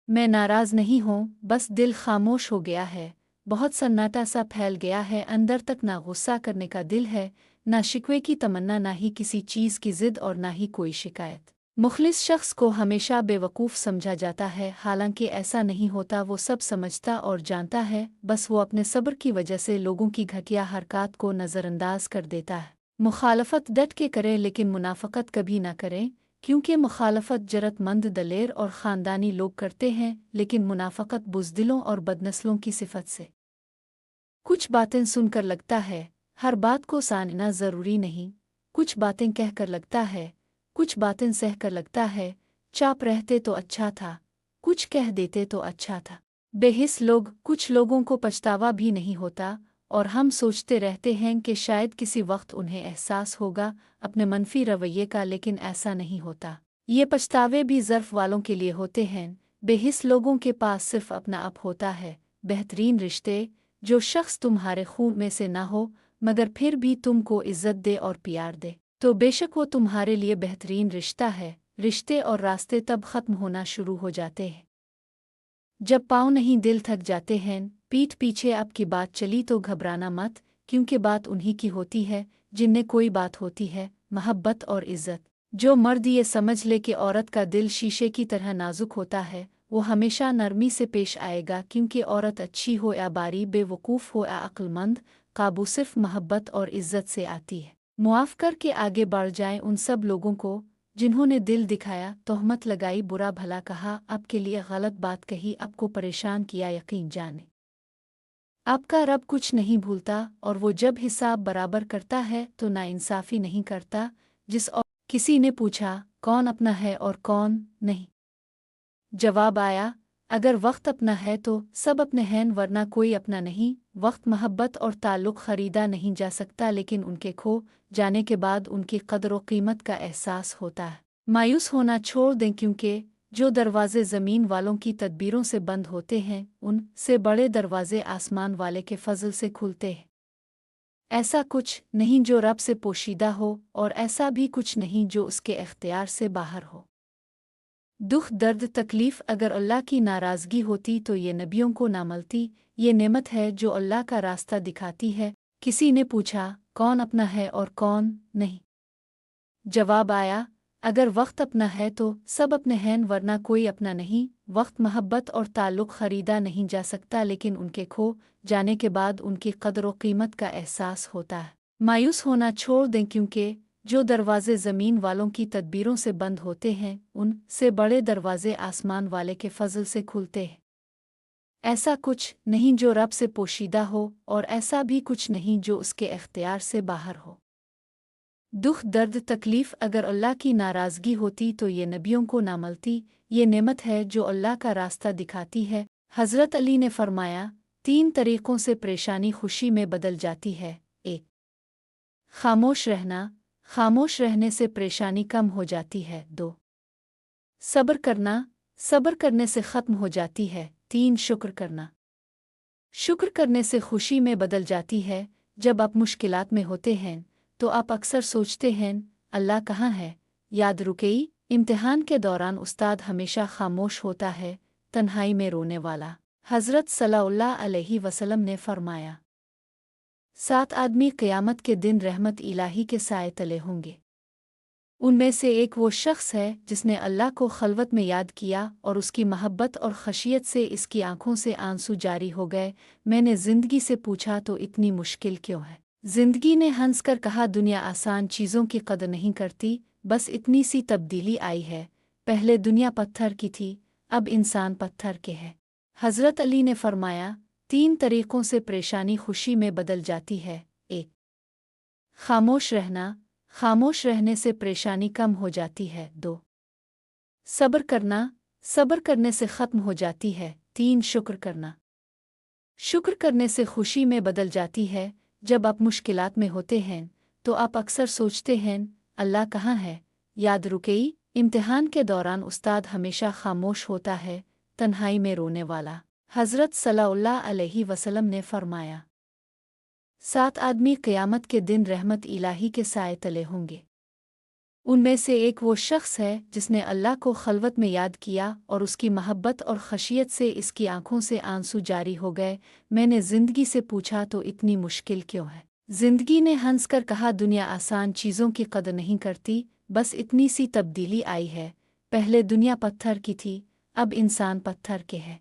मैं नाराज नहीं हूँ, बस दिल खामोश हो गया है। बहुत सन्नाटा सा फैल गया है अंदर तक, ना गुस्सा करने का दिल है, ना शिकवे की तमन्ना, ना ही किसी चीज़ की ज़िद और ना ही कोई शिकायत। मुखलिस शख्स को हमेशा बेवकूफ़ समझा जाता है, हालांकि ऐसा नहीं होता। वो सब समझता और जानता है, बस वो अपने सब्र की वजह से लोगों की घटिया हरकत को नज़रअंदाज कर देता है। मुखालफत डट के करे लेकिन मुनाफ़कत कभी ना करें, क्योंकि मुखालफत जरतमंद, दलेर और ख़ानदानी लोग करते हैं, लेकिन मुनाफ़कत बुज़दिलों और बदनस्लों की सिफत से। कुछ बातें सुनकर लगता है हर बात को सानना ज़रूरी नहीं, कुछ बातें कहकर लगता है, कुछ बातें सहकर लगता है, चाप रहते तो अच्छा था, कुछ कह देते तो अच्छा था। बेहिस लोग, कुछ लोगों को पछतावा भी नहीं होता, और हम सोचते रहते हैं कि शायद किसी वक्त उन्हें एहसास होगा अपने मनफी रवैये का, लेकिन ऐसा नहीं होता। ये पछतावे भी ज़र्फ़ वालों के लिए होते हैं। बेहिस लोगों के पास सिर्फ अपना आप होता है। बेहतरीन रिश्ते, जो शख्स तुम्हारे खून में से ना हो मगर फिर भी तुमको इज्जत दे और प्यार दे, तो बेशक वो तुम्हारे लिए बेहतरीन रिश्ता है। रिश्ते और रास्ते तब ख़त्म होना शुरू हो जाते हैं जब पाँव नहीं दिल थक जाते हैं। पीठ पीछे आपकी बात चली तो घबराना मत, क्योंकि बात उन्हीं की होती है जिनमें कोई बात होती है, मोहब्बत और इज़्ज़त। जो मर्द ये समझ ले कि औरत का दिल शीशे की तरह नाजुक होता है, वो हमेशा नरमी से पेश आएगा, क्योंकि औरत अच्छी हो या बारी, बेवकूफ़ हो या अक्लमंद, काबू सिर्फ मोहब्बत और इज़्ज़त से आती है। मुआफ़ करके आगे बढ़ जाएं उन सब लोगों को जिन्होंने दिल दिखाया, तोहमत लगाई, बुरा भला कहा, आपके लिए गलत बात कही, आपको परेशान किया। यकीन जाने आपका रब कुछ नहीं भूलता, और वो जब हिसाब बराबर करता है तो नाइंसाफ़ी नहीं करता। और किसी ने पूछा कौन अपना है और कौन नहीं। जवाब आया, अगर वक्त अपना है तो सब अपने हैं, वरना कोई अपना नहीं। वक्त, मोहब्बत और ताल्लुक़ ख़रीदा नहीं जा सकता, लेकिन उनके खो जाने के बाद उनकी कदर व कीमत का एहसास होता है। मायूस होना छोड़ दें, क्योंकि जो दरवाजे ज़मीन वालों की तदबीरों से बंद होते हैं, उन से बड़े दरवाजे आसमान वाले के फजल से खुलते हैं। ऐसा कुछ नहीं जो रब से पोशीदा हो, और ऐसा भी कुछ नहीं जो उसके इख्तियार से बाहर हो। दुख, दर्द, तकलीफ़ अगर अल्लाह की नाराज़गी होती तो ये नबियों को ना मिलती। ये नेमत है जो अल्लाह का रास्ता दिखाती है। किसी ने पूछा कौन अपना है और कौन नहीं। जवाब आया, अगर वक्त अपना है तो सब अपने हैं, वरना कोई अपना नहीं। वक्त, मोहब्बत और ताल्लुक़ ख़रीदा नहीं जा सकता, लेकिन उनके खो जाने के बाद उनकी कदर व कीमत का एहसास होता है। मायूस होना छोड़ दें, क्योंकि जो दरवाजे ज़मीन वालों की तदबीरों से बंद होते हैं, उन से बड़े दरवाजे आसमान वाले के फजल से खुलते हैं। ऐसा कुछ नहीं जो रब से पोशीदा हो, और ऐसा भी कुछ नहीं जो उसके इख्तियार से बाहर हो। दुख, दर्द, तकलीफ़ अगर अल्लाह की नाराज़गी होती तो ये नबियों को ना मिलती। ये नेमत है जो अल्लाह का रास्ता दिखाती है। हज़रत अली ने फरमाया, 3 तरीक़ों से परेशानी खुशी में बदल जाती है। 1. खामोश रहना, खामोश रहने से परेशानी कम हो जाती है। 2. सब्र करना, सब्र करने से ख़त्म हो जाती है। 3. शुक्र करना, शुक्र करने से खुशी में बदल जाती है। जब आप मुश्किलात में होते हैं तो आप अक्सर सोचते हैं अल्लाह कहाँ है। याद रुकेई, इम्तिहान के दौरान उस्ताद हमेशा खामोश होता है, तन्हाई में रोने वाला। हज़रत सल्लल्लाहु अलैहि वसल्लम ने फरमाया, 7 आदमी क़यामत के दिन रहमत इलाही के साए तले होंगे। उनमें से एक वो शख्स है जिसने अल्लाह को खलवत में याद किया और उसकी मोहब्बत और खशियत से इसकी आंखों से आंसू जारी हो गए। मैंने ज़िंदगी से पूछा तो इतनी मुश्किल क्यों है। ज़िंदगी ने हंसकर कहा, दुनिया आसान चीज़ों की कदर नहीं करती, बस इतनी सी तब्दीली आई है। पहले दुनिया पत्थर की थी, अब इंसान पत्थर के है। हज़रत अली ने फरमाया, 3 तरीक़ों से परेशानी खुशी में बदल जाती है। 1. खामोश रहना, खामोश रहने से परेशानी कम हो जाती है। 2. सब्र करना, सब्र करने से ख़त्म हो जाती है। 3. शुक्र करना, शुक्र करने से खुशी में बदल जाती है। जब आप मुश्किलात में होते हैं तो आप अक्सर सोचते हैं अल्लाह कहाँ है। याद रुकेई, इम्तिहान के दौरान उस्ताद हमेशा खामोश होता है, तन्हाई में रोने वाला। हज़रत सल्लल्लाहु अलैहि वसल्लम ने फरमाया, 7 आदमी क़यामत के दिन रहमत इलाही के साए तले होंगे। ان میں سے ایک وہ شخص ہے جس نے اللہ کو خلوت میں یاد کیا اور اس کی محبت اور خشیت سے اس کی آنکھوں سے آنسو جاری ہو گئے۔ میں نے زندگی سے پوچھا تو اتنی مشکل کیوں ہے؟ زندگی نے ہنس کر کہا دنیا آسان چیزوں کی قدر نہیں کرتی، بس اتنی سی تبدیلی آئی ہے، پہلے دنیا پتھر کی تھی، اب انسان پتھر کے ہے۔